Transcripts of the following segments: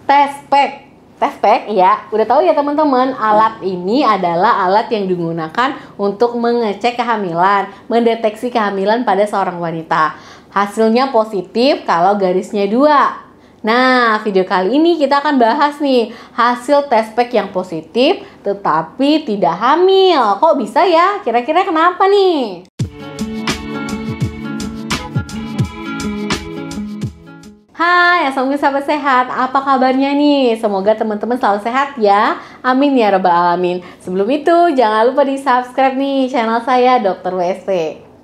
Test pack. Test pack ya, udah tahu ya teman-teman, alat ini adalah alat yang digunakan untuk mengecek kehamilan, mendeteksi kehamilan pada seorang wanita. Hasilnya positif kalau garisnya 2. Nah, video kali ini kita akan bahas nih hasil test pack yang positif tetapi tidak hamil. Kok bisa ya? Kira-kira kenapa nih? Hai, assalamualaikum sahabat sehat. Apa kabarnya nih? Semoga teman-teman selalu sehat ya. Amin ya rabbal alamin. Sebelum itu, jangan lupa di subscribe nih channel saya Dr. WST.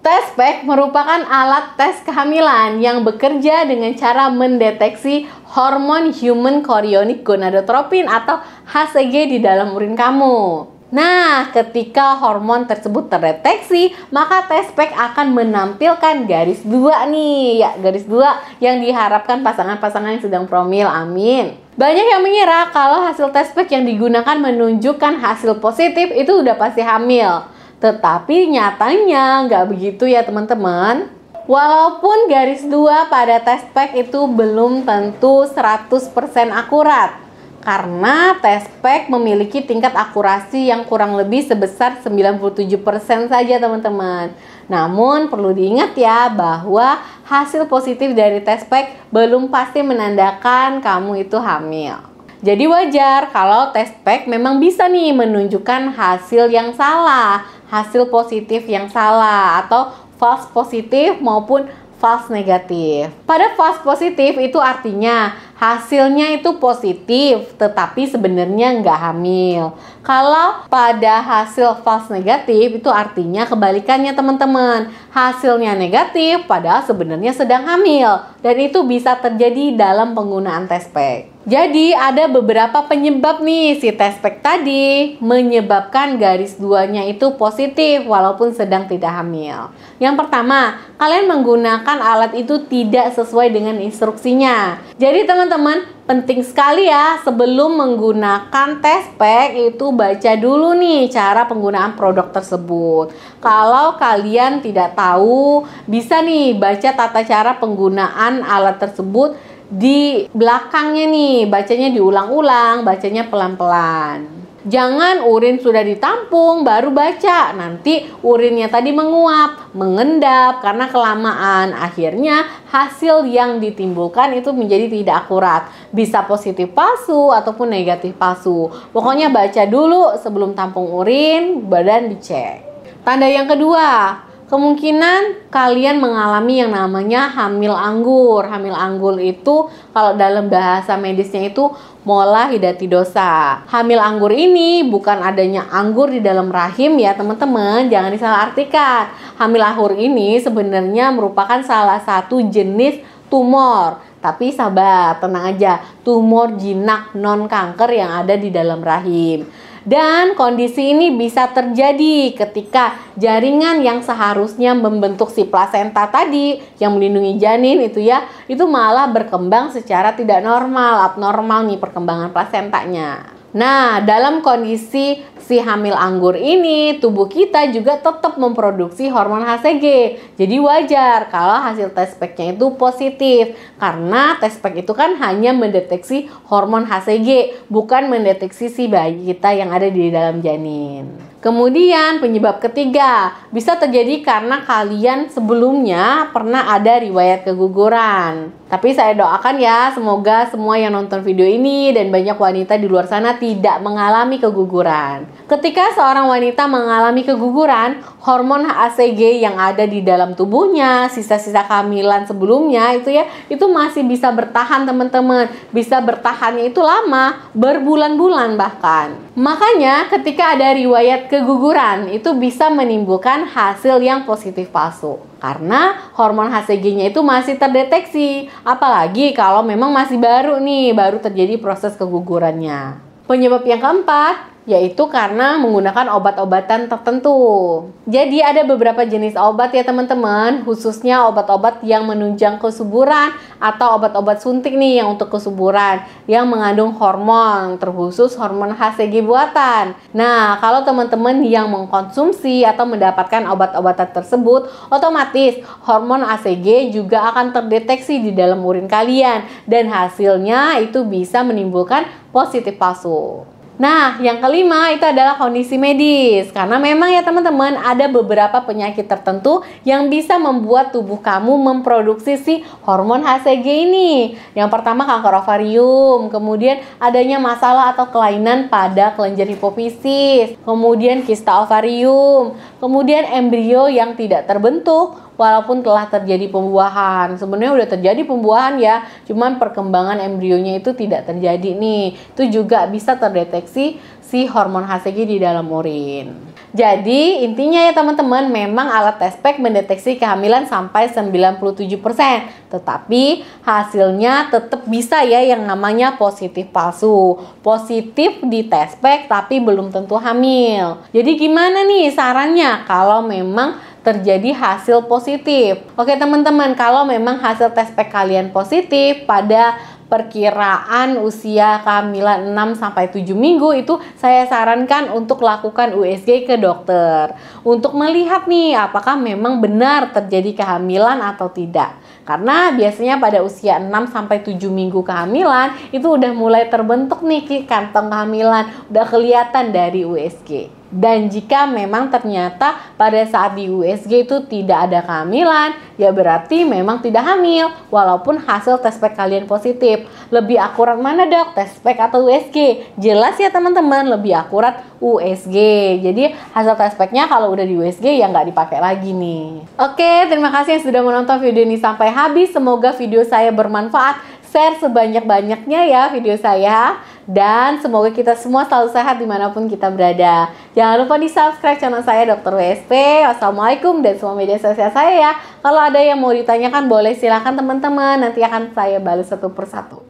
Test pack merupakan alat tes kehamilan yang bekerja dengan cara mendeteksi hormon human chorionic gonadotropin atau HCG di dalam urin kamu. Nah, ketika hormon tersebut terdeteksi, maka test pack akan menampilkan garis 2 nih. Ya, garis 2 yang diharapkan pasangan-pasangan yang sedang promil. Amin. Banyak yang mengira kalau hasil test pack yang digunakan menunjukkan hasil positif itu udah pasti hamil. Tetapi nyatanya nggak begitu ya teman-teman. Walaupun garis 2 pada test pack itu belum tentu 100% akurat. Karena test pack memiliki tingkat akurasi yang kurang lebih sebesar 97% saja teman-teman. Namun perlu diingat ya bahwa hasil positif dari test pack belum pasti menandakan kamu itu hamil. Jadi wajar kalau test pack memang bisa nih menunjukkan hasil yang salah, hasil positif yang salah atau false positif maupun false negatif. Pada false positif itu artinya hasilnya itu positif tetapi sebenarnya nggak hamil. Kalau pada hasil false negatif itu artinya kebalikannya teman-teman. Hasilnya negatif padahal sebenarnya sedang hamil. Dan itu bisa terjadi dalam penggunaan test pack. Jadi ada beberapa penyebab nih si test pack tadi menyebabkan garis 2-nya itu positif walaupun sedang tidak hamil. Yang pertama, kalian menggunakan alat itu tidak sesuai dengan instruksinya. Jadi teman-teman, penting sekali ya sebelum menggunakan test pack itu baca dulu nih cara penggunaan produk tersebut. Kalau kalian tidak tahu, bisa nih baca tata cara penggunaan alat tersebut di belakangnya nih, bacanya diulang-ulang, bacanya pelan-pelan. Jangan urin sudah ditampung baru baca, nanti urinnya tadi menguap, mengendap karena kelamaan. Akhirnya hasil yang ditimbulkan itu menjadi tidak akurat, bisa positif palsu ataupun negatif palsu. Pokoknya baca dulu sebelum tampung urin, badan dicek. Tanda yang kedua, kemungkinan kalian mengalami yang namanya hamil anggur. Hamil anggur itu kalau dalam bahasa medisnya itu mola hidatidosa. Hamil anggur ini bukan adanya anggur di dalam rahim ya teman-teman, jangan disalahartikan. Hamil anggur ini sebenarnya merupakan salah satu jenis tumor. Tapi sabar, tenang aja, tumor jinak non kanker yang ada di dalam rahim. Dan kondisi ini bisa terjadi ketika jaringan yang seharusnya membentuk si plasenta tadi yang melindungi janin itu malah berkembang secara tidak normal, abnormal nih perkembangan plasentanya. Nah, dalam kondisi si hamil anggur ini, tubuh kita juga tetap memproduksi hormon HCG. Jadi wajar kalau hasil test pack-nya itu positif. Karena test pack itu kan hanya mendeteksi hormon HCG, bukan mendeteksi si bayi kita yang ada di dalam janin. Kemudian penyebab ketiga, bisa terjadi karena kalian sebelumnya pernah ada riwayat keguguran. Tapi saya doakan ya, semoga semua yang nonton video ini dan banyak wanita di luar sana tidak mengalami keguguran. Ketika seorang wanita mengalami keguguran, hormon HCG yang ada di dalam tubuhnya, sisa-sisa kehamilan sebelumnya itu masih bisa bertahan teman-teman. Bisa bertahannya itu lama, berbulan-bulan bahkan. Makanya ketika ada riwayat keguguran itu bisa menimbulkan hasil yang positif palsu. Karena hormon HCG-nya itu masih terdeteksi. Apalagi kalau memang masih baru terjadi proses kegugurannya. Penyebab yang keempat, yaitu karena menggunakan obat-obatan tertentu. Jadi ada beberapa jenis obat ya teman-teman, khususnya obat-obat yang menunjang kesuburan atau obat-obat suntik nih yang untuk kesuburan yang mengandung hormon, terkhusus hormon HCG buatan. Nah, kalau teman-teman yang mengkonsumsi atau mendapatkan obat-obatan tersebut, otomatis hormon HCG juga akan terdeteksi di dalam urin kalian dan hasilnya itu bisa menimbulkan positif palsu. Nah, yang kelima itu adalah kondisi medis. Karena memang ya teman-teman, ada beberapa penyakit tertentu yang bisa membuat tubuh kamu memproduksi si hormon HCG ini. Yang pertama kanker ovarium, kemudian adanya masalah atau kelainan pada kelenjar hipofisis, kemudian kista ovarium, kemudian embrio yang tidak terbentuk walaupun telah terjadi pembuahan. Sebenarnya udah terjadi pembuahan ya, cuman perkembangan embrionya itu tidak terjadi nih. Itu juga bisa terdeteksi si hormon HCG di dalam urin. Jadi intinya ya teman-teman, memang alat tespek mendeteksi kehamilan sampai 97%. Tetapi hasilnya tetap bisa ya yang namanya positif palsu. Positif di tespek tapi belum tentu hamil. Jadi gimana nih sarannya kalau memang terjadi hasil positif? Oke teman-teman, kalau memang hasil tespek kalian positif pada perkiraan usia kehamilan 6-7 minggu, itu saya sarankan untuk lakukan USG ke dokter untuk melihat nih apakah memang benar terjadi kehamilan atau tidak. Karena biasanya pada usia 6-7 minggu kehamilan itu udah mulai terbentuk nih kantong kehamilan, udah kelihatan dari USG. Dan jika memang ternyata pada saat di USG itu tidak ada kehamilan, ya berarti memang tidak hamil walaupun hasil tespek kalian positif. Lebih akurat mana dok, tespek atau USG? Jelas ya teman-teman, lebih akurat USG. Jadi hasil tespeknya kalau udah di USG ya nggak dipakai lagi nih. Oke, terima kasih yang sudah menonton video ini sampai habis. Semoga video saya bermanfaat. Share sebanyak-banyaknya ya video saya. Dan semoga kita semua selalu sehat dimanapun kita berada. Jangan lupa di subscribe channel saya Dr. WSP. Wassalamualaikum dan semua media sosial saya ya. Kalau ada yang mau ditanyakan boleh silakan teman-teman. Nanti akan saya balas satu persatu.